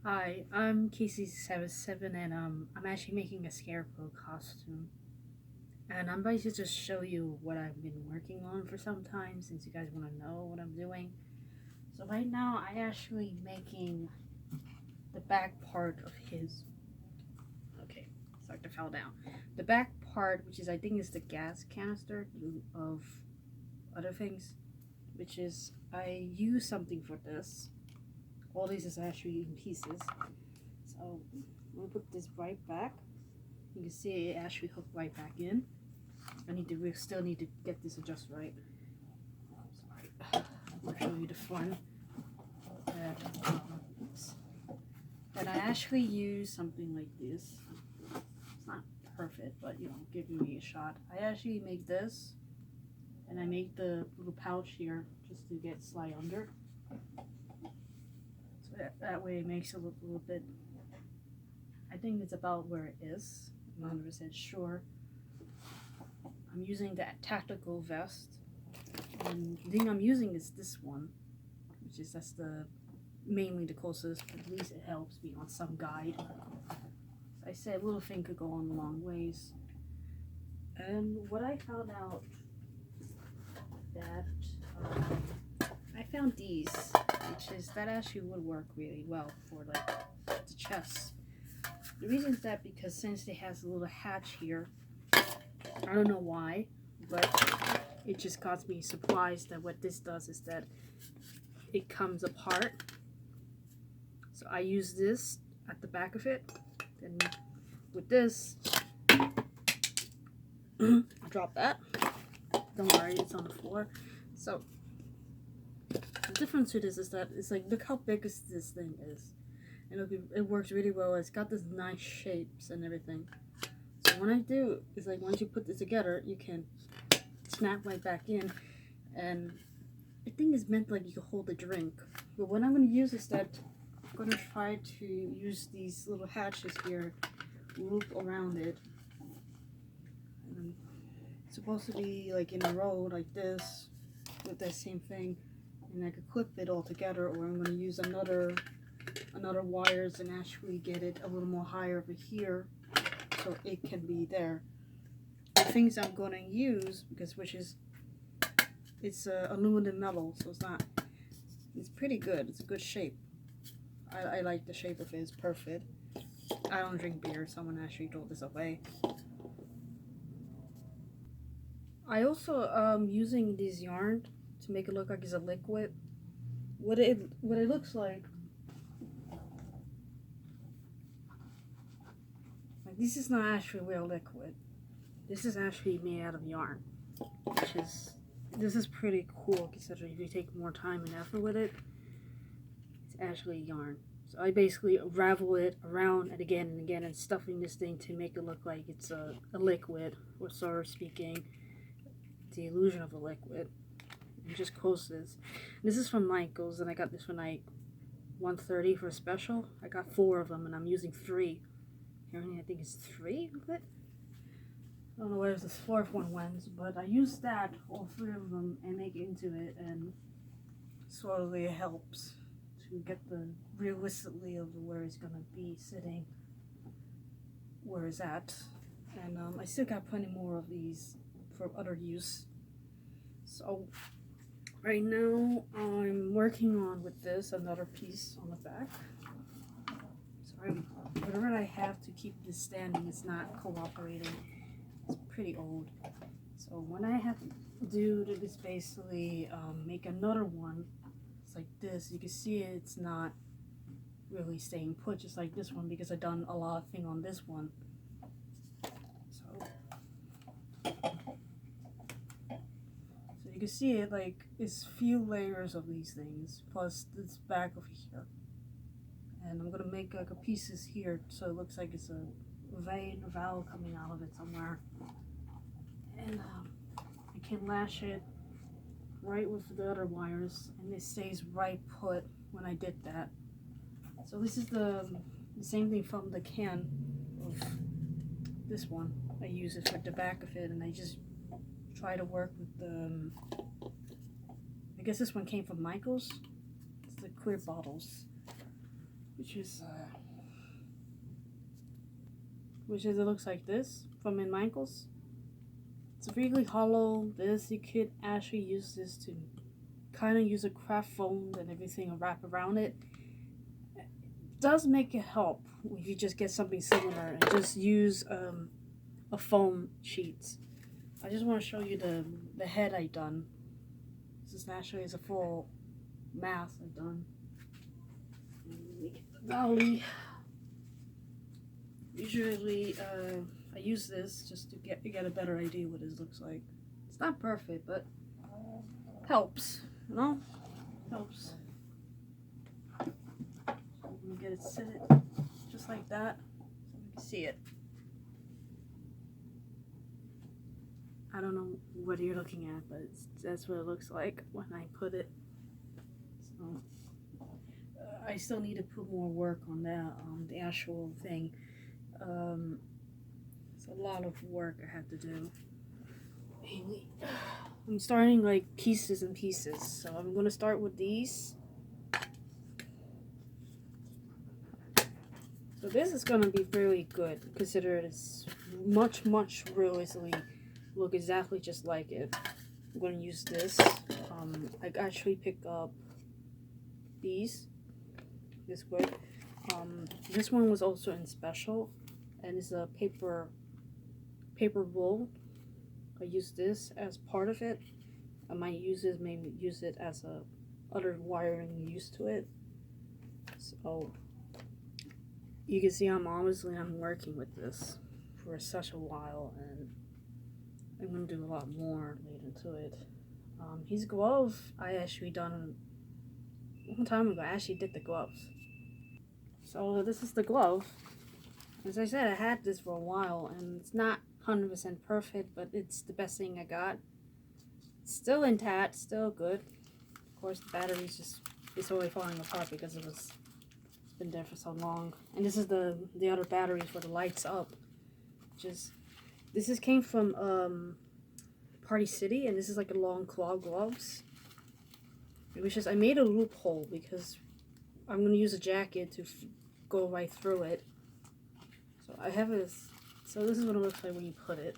Hi, I'm Casey77 and I'm actually making a Scarecrow costume. And I'm going to just show you what I've been working on for some time since you guys want to know what I'm doing. So right now I actually making the back part of his, okay, sorry to fall down. The back part, which is I think is the gas canister of other things, which is I use something for this. All this is actually in pieces. So I'm gonna put this right back. You can see it actually hooked right back in. We still need to get this adjusted right. Sorry. I'll show you the front. And I actually use something like this. It's not perfect, but give me a shot. I actually make this, and I make the little pouch here just to get slide under. So that way it makes it look a little bit. I think it's about where it is. I'm 100% sure. I'm using that tactical vest, and the thing I'm using is this one, which is mainly the closest, but at least it helps me on some guide. I said a little thing could go on a long ways. And what I found out that I found these, which is that actually would work really well for like the chest. The reason is that because since it has a little hatch here, I don't know why, but it just got me surprised that what this does is that it comes apart. So I use this at the back of it, and with this, drop that. Don't worry, it's on the floor. So the difference to this is that it's like, look how big this thing is, and it works really well. It's got this nice shapes and everything. So what I do is like once you put this together, you can snap right back in, and I think it's meant like you can hold a drink. But what I'm going to use is that I'm going to try to use these little hatches here, loop around it. And it's supposed to be like in a row like this with that same thing, and I could clip it all together, or I'm going to use another wires and actually get it a little more higher over here so it can be there. The things I'm going to use, it's aluminum metal, so it's pretty good. It's a good shape. I like the shape of it. It's perfect. I don't drink beer. Someone actually threw this away. I also using this yarn to make it look like it's a liquid. What it looks like this is not actually real liquid. This is actually made out of yarn, this is pretty cool considering if you take more time and effort with it. It's actually yarn. So I basically ravel it around and again and stuffing this thing to make it look like it's a liquid, or sort of speaking, the illusion of a liquid. And just close this. This is from Michael's, and I got this for like $130 for a special. I got 4 of them, and I'm using 3. I think it's 3 of it. I don't know where this 4th one went, but I used that, all 3 of them, and make it into it, and slowly it helps to get the realistically of where it's gonna be sitting, where it's at. And I still got plenty more of these for other use. So right now I'm working on with this another piece on the back. Sorry, whatever I have to keep this standing is not cooperating. It's pretty old. So what I have to do to this basically make another one. It's like this. You can see it's not really staying put just like this one because I've done a lot of thing on this one. So you can see it like it's few layers of these things plus this back over here. And I'm gonna make like a pieces here so it looks like it's a valve coming out of it somewhere. And I can lash it right with the other wires, and it stays right put when I did that. So this is the same thing from the can of this one. I use it for the back of it, and I just try to work with the. I guess this one came from Michael's. It's the clear bottles. which is it looks like this from in Michaels. It's really hollow. This, you could actually use this to kind of use a craft foam and everything and wrap around it. It does make it help if you just get something similar and just use a foam sheet. I just want to show you the head I done. This is actually a full mask I done. Valley. Usually, I use this just to get a better idea what it looks like. It's not perfect, but helps. You know, helps. So I'm gonna get it set it just like that, so you can see it. I don't know what you're looking at, but that's what it looks like when I put it. So I still need to put more work on that, the actual thing. It's a lot of work I have to do. I'm starting like pieces and pieces, so I'm gonna start with these. So this is gonna be really good, considering it's much realistically look exactly just like it. I'm gonna use this. I actually picked up these. This way. This one was also in special, and it's a paper roll. I use this as part of it. I might use it as a other wiring used to it. So you can see I'm working with this for such a while, and I'm gonna do a lot more later to it. His glove I actually done a long time ago. I actually did the gloves. So this is the glove. As I said, I had this for a while, and it's not 100% perfect, but it's the best thing I got. It's still intact, still good. Of course, the battery's it's already falling apart because it's been there for so long. And this is the other battery for the lights up. This came from Party City, and this is like a long claw gloves. I made a loophole because I'm gonna use a jacket to go right through it. So I have this. So this is what it looks like when you put it.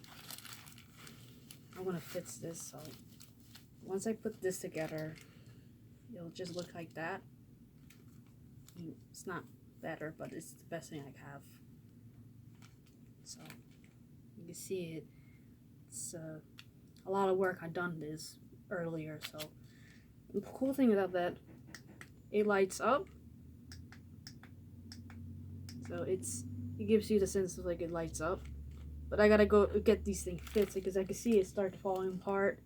I want to fix this. So once I put this together, it'll just look like that. It's not better, but it's the best thing I have. So you can see it. It's a lot of work. I've done this earlier. So the cool thing about that, it lights up. So it gives you the sense of like it lights up. But I gotta go get these things fixed because I can see it start falling apart.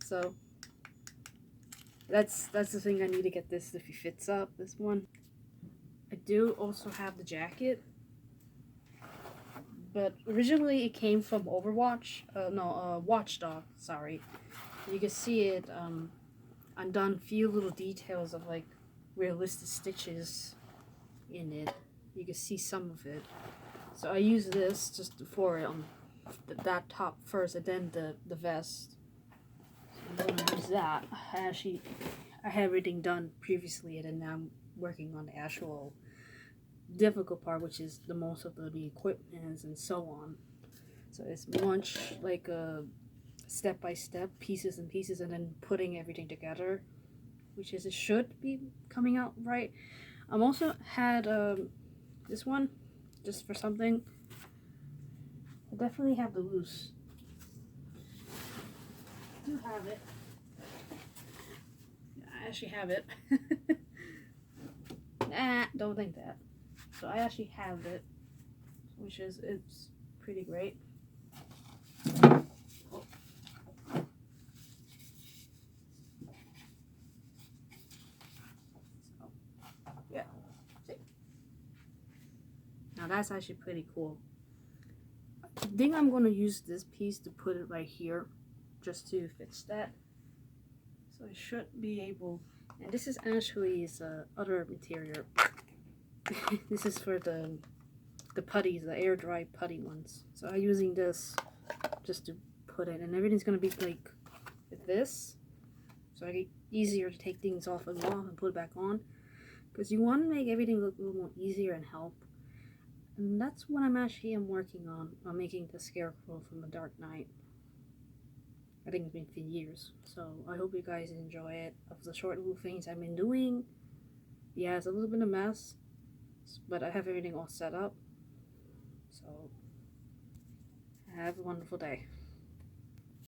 So that's the thing I need to get this if it fits up, this one. I do also have the jacket. But originally it came from Overwatch. Watchdog, sorry. You can see it, I've done a few little details of like realistic stitches in it. You can see some of it. So I use this just for it on that top first, and then the vest. So I'm gonna use that. I had everything done previously, and then now I'm working on the actual difficult part, which is the most of the equipment and so on. So it's much like a step by step, pieces and pieces, and then putting everything together, which is it should be coming out right. I'm also had this one just for something. I definitely have the loose. I do have it. I actually have it. Nah, don't think that. So I actually have it, which is it's pretty great. Yeah. See? Now that's actually pretty cool. I think I'm going to use this piece to put it right here just to fix that. So I should be able, and this is actually other material. This is for the putties, the air dry putty ones. So I'm using this just to put it, and everything's going to be like this. So I get easier to take things off and on and put it back on. because you want to make everything look a little more easier and help. And that's what I'm working on making the Scarecrow from The Dark Knight. I think it's been for years, so I hope you guys enjoy it. Of the short little things I've been doing, yeah, it's a little bit of a mess, but I have everything all set up. So have a wonderful day.